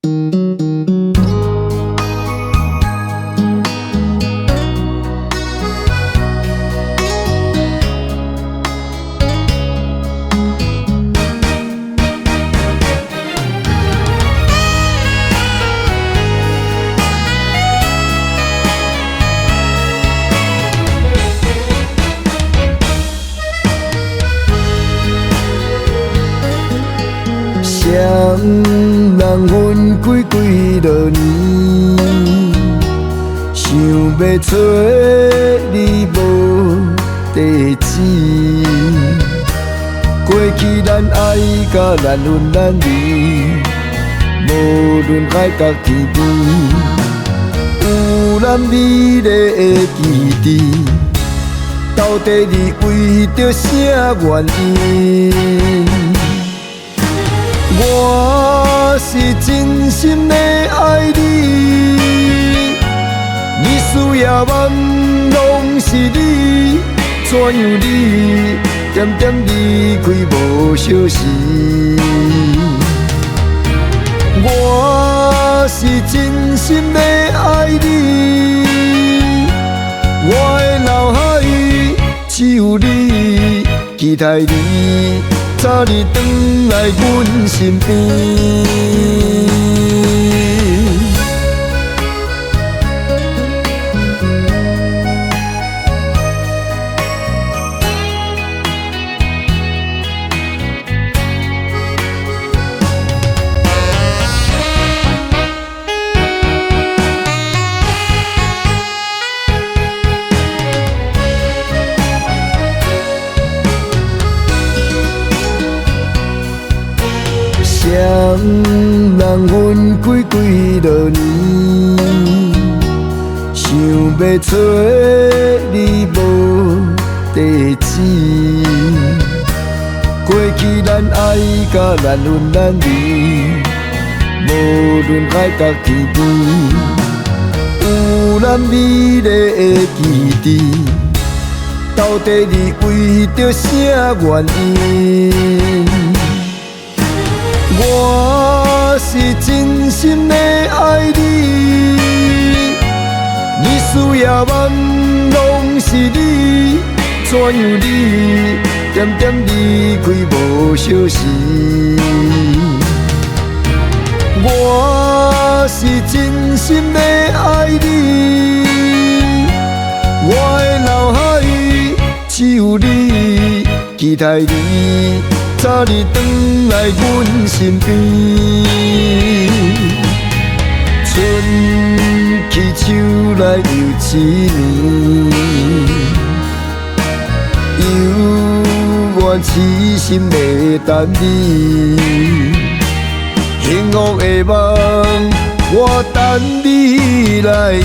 谁人分几落年，想要找你无地址。过去咱爱甲难分难离，无论海角天边，有咱美丽的基地。到底你为着啥原因？我是真心的爱你，你需要问拢是你，怎样你点点离开无消息？我是真心的爱你，我的脑海只有你，期待你早日回来阮身边。谁人分几落年，想要找你无地址。过去咱爱甲难分难离，无论海角天边，有咱美丽的基地。到底你为着啥原因？我是真心的爱你，你需要问拢是你，怎样你点点离开无消息？我是真心的爱你，我的脑海只有你，期待你早日回来阮身边。春去秋来又一年，犹原痴心的等你。幸福的梦，我等你来圆。